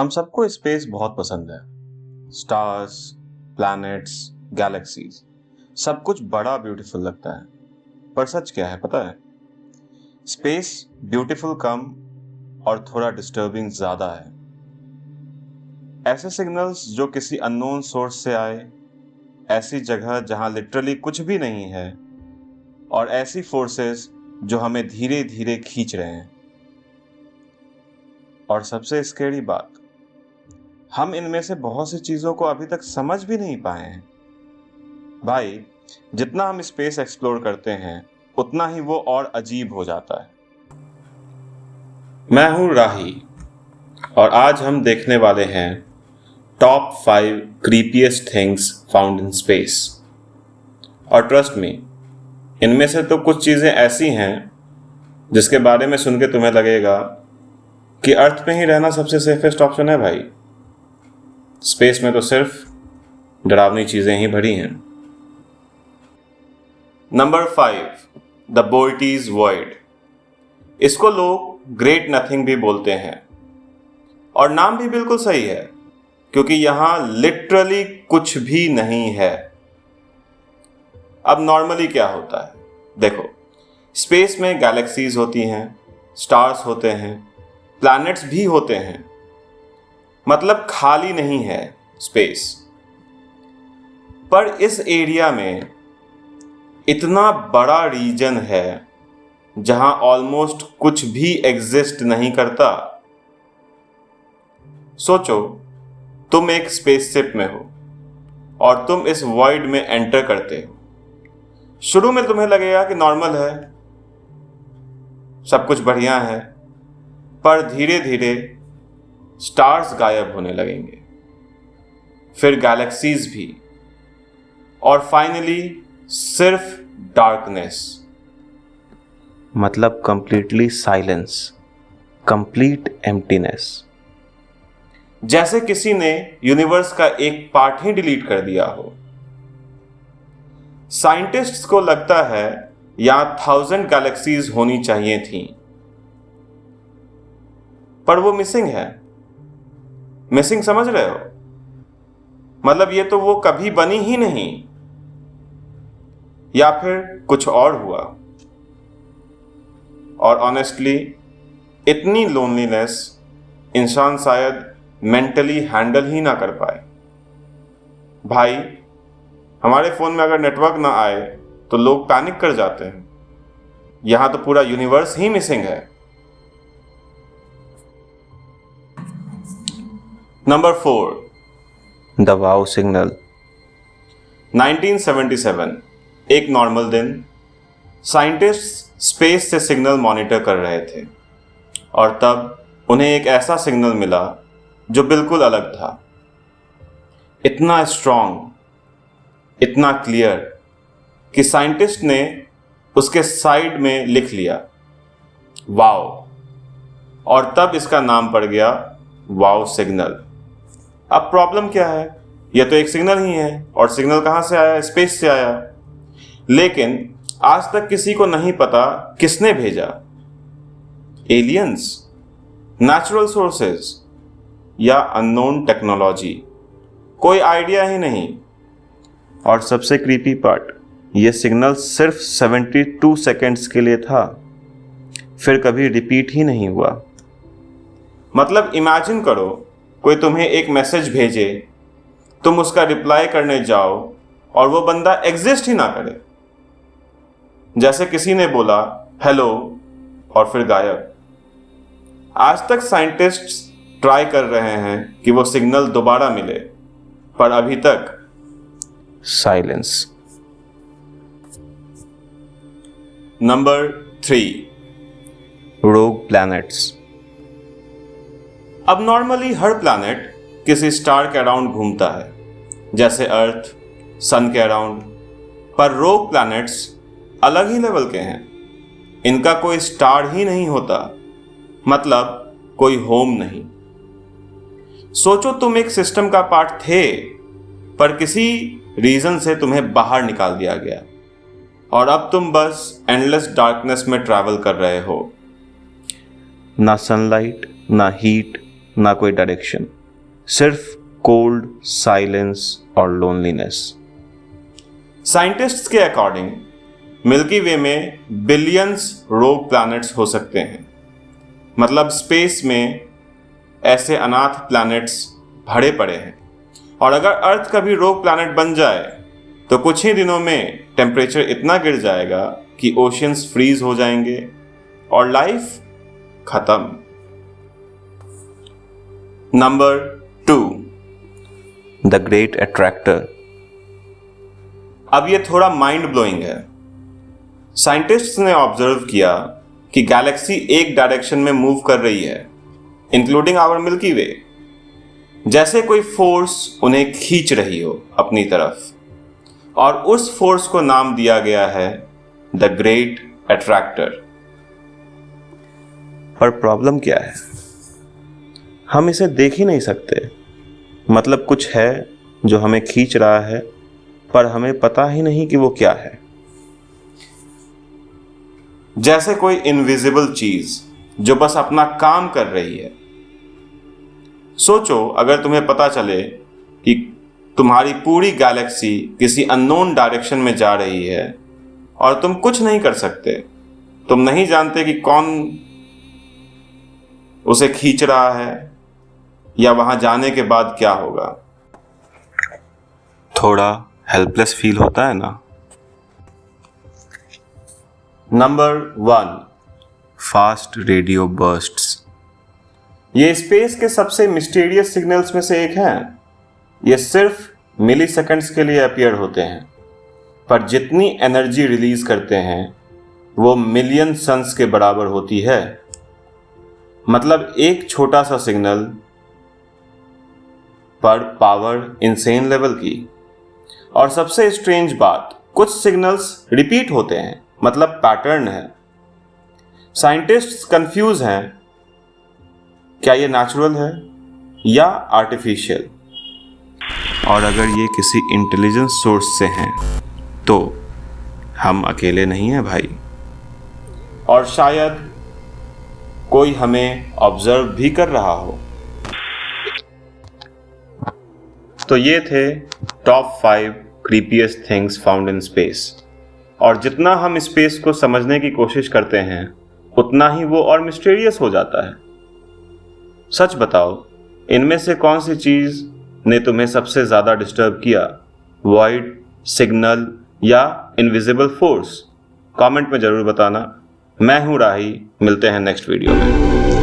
हम सबको स्पेस बहुत पसंद है। स्टार्स, प्लैनेट्स, गैलेक्सीज, सब कुछ बड़ा ब्यूटीफुल लगता है। पर सच क्या है पता है? स्पेस ब्यूटीफुल कम और थोड़ा डिस्टर्बिंग ज्यादा है। ऐसे सिग्नल्स जो किसी अननोन सोर्स से आए, ऐसी जगह जहां लिटरली कुछ भी नहीं है, और ऐसी फोर्सेस जो हमें धीरे धीरे खींच रहे हैं। और सबसे स्कैरी बात, हम इनमें से बहुत सी चीजों को अभी तक समझ भी नहीं पाए हैं। भाई, जितना हम स्पेस एक्सप्लोर करते हैं उतना ही वो और अजीब हो जाता है। मैं हूं राही और आज हम देखने वाले हैं top 5 creepiest things found in space. और ट्रस्ट मी, इनमें से तो कुछ चीजें ऐसी हैं जिसके बारे में सुन के तुम्हें लगेगा कि अर्थ पे ही रहना सबसे सेफेस्ट ऑप्शन है। भाई, स्पेस में तो सिर्फ डरावनी चीजें ही भरी हैं। Number 5, the Bootes void. इसको लोग ग्रेट नथिंग भी बोलते हैं और नाम भी बिल्कुल सही है, क्योंकि यहां लिटरली कुछ भी नहीं है। अब नॉर्मली क्या होता है? देखो, स्पेस में गैलेक्सीज होती हैं, स्टार्स होते हैं, प्लैनेट्स भी होते हैं। मतलब खाली नहीं है स्पेस। पर इस एरिया में इतना बड़ा रीजन है जहां ऑलमोस्ट कुछ भी एग्जिस्ट नहीं करता। सोचो, तुम एक स्पेसशिप में हो और तुम इस वॉइड में एंटर करते हो। शुरू में तुम्हें लगेगा कि नॉर्मल है, सब कुछ बढ़िया है, पर धीरे धीरे स्टार्स गायब होने लगेंगे, फिर गैलेक्सीज भी, और फाइनली सिर्फ डार्कनेस। मतलब कंप्लीटली साइलेंस, कंप्लीट एम्प्टीनेस। जैसे किसी ने यूनिवर्स का एक पार्ट ही डिलीट कर दिया हो। साइंटिस्ट्स को लगता है यहां 1000 गैलेक्सीज होनी चाहिए थी, पर वो मिसिंग है। मिसिंग समझ रहे हो? मतलब ये तो वो कभी बनी ही नहीं, या फिर कुछ और हुआ। और ऑनेस्टली इतनी लोनलीनेस इंसान शायद मेंटली हैंडल ही ना कर पाए। भाई, हमारे फोन में अगर नेटवर्क ना आए तो लोग पैनिक कर जाते हैं। यहां तो पूरा यूनिवर्स ही मिसिंग है। Number 4, the wow signal. 1977, एक नॉर्मल दिन, साइंटिस्ट्स स्पेस से सिग्नल मॉनिटर कर रहे थे और तब उन्हें एक ऐसा सिग्नल मिला जो बिल्कुल अलग था। इतना स्ट्रॉन्ग, इतना क्लियर कि साइंटिस्ट ने उसके साइड में लिख लिया वाव, और तब इसका नाम पड़ गया वाव सिग्नल। अब प्रॉब्लम क्या है? यह तो एक सिग्नल ही है, और सिग्नल कहां से आया? स्पेस से आया। लेकिन आज तक किसी को नहीं पता किसने भेजा। एलियंस, नेचुरल सोर्सेज, या अननोन टेक्नोलॉजी? कोई आइडिया ही नहीं। और सबसे क्रीपी पार्ट, यह सिग्नल सिर्फ 72 सेकेंड्स के लिए था, फिर कभी रिपीट ही नहीं हुआ। मतलब इमेजिन करो, कोई तुम्हें एक मैसेज भेजे, तुम उसका रिप्लाई करने जाओ और वो बंदा एग्जिस्ट ही ना करे। जैसे किसी ने बोला हेलो और फिर गायब। आज तक साइंटिस्ट्स ट्राई कर रहे हैं कि वो सिग्नल दोबारा मिले, पर अभी तक साइलेंस। नंबर 3, रोग प्लैनेट्स। अब नॉर्मली हर प्लैनेट किसी स्टार के अराउंड घूमता है, जैसे अर्थ सन के अराउंड। पर रोग प्लैनेट्स अलग ही लेवल के हैं। इनका कोई स्टार ही नहीं होता, मतलब कोई होम नहीं। सोचो, तुम एक सिस्टम का पार्ट थे, पर किसी रीजन से तुम्हें बाहर निकाल दिया गया और अब तुम बस एंडलेस डार्कनेस में ट्रैवल कर रहे हो। ना सनलाइट, ना हीट, ना कोई डायरेक्शन, सिर्फ कोल्ड साइलेंस और लोनलीनेस। साइंटिस्ट्स के अकॉर्डिंग मिल्की वे में बिलियंस रोग प्लैनेट्स हो सकते हैं। मतलब स्पेस में ऐसे अनाथ प्लैनेट्स भरे पड़े हैं, और अगर अर्थ कभी रोग प्लैनेट बन जाए तो कुछ ही दिनों में टेम्परेचर इतना गिर जाएगा कि ओशियंस फ्रीज हो जाएंगे और लाइफ खत्म। Number 2, the great attractor. अब ये थोड़ा माइंड ब्लोइंग है। साइंटिस्ट्स ने ऑब्जर्व किया कि गैलेक्सी एक डायरेक्शन में मूव कर रही है, इंक्लूडिंग आवर मिल्की वे, जैसे कोई फोर्स उन्हें खींच रही हो अपनी तरफ, और उस फोर्स को नाम दिया गया है द ग्रेट अट्रैक्टर। पर प्रॉब्लम क्या है? हम इसे देख ही नहीं सकते। मतलब कुछ है जो हमें खींच रहा है, पर हमें पता ही नहीं कि वो क्या है। जैसे कोई इनविजिबल चीज जो बस अपना काम कर रही है। सोचो, अगर तुम्हें पता चले कि तुम्हारी पूरी गैलेक्सी किसी अननोन डायरेक्शन में जा रही है और तुम कुछ नहीं कर सकते, तुम नहीं जानते कि कौन उसे खींच रहा है या वहां जाने के बाद क्या होगा। थोड़ा हेल्पलेस फील होता है ना। Number 1, fast radio bursts. ये स्पेस के सबसे मिस्टीरियस सिग्नल्स में से एक हैं। ये सिर्फ मिली सेकेंड्स के लिए अपीयर होते हैं, पर जितनी एनर्जी रिलीज करते हैं वो मिलियन सन्स के बराबर होती है। मतलब एक छोटा सा सिग्नल पर पावर इनसेन लेवल की। और सबसे स्ट्रेंज बात, कुछ सिग्नल्स रिपीट होते हैं, मतलब पैटर्न है। साइंटिस्ट्स कंफ्यूज हैं, क्या ये नेचुरल है या आर्टिफिशियल। और अगर ये किसी इंटेलिजेंस सोर्स से हैं तो हम अकेले नहीं हैं भाई। और शायद कोई हमें ऑब्जर्व भी कर रहा हो। तो ये थे top 5 creepiest things found in space. और जितना हम स्पेस को समझने की कोशिश करते हैं उतना ही वो और मिस्टीरियस हो जाता है। सच बताओ, इनमें से कौन सी चीज ने तुम्हें सबसे ज्यादा डिस्टर्ब किया? वॉइड, सिग्नल या इनविजिबल फोर्स? कमेंट में जरूर बताना। मैं हूं राही, मिलते हैं नेक्स्ट वीडियो में।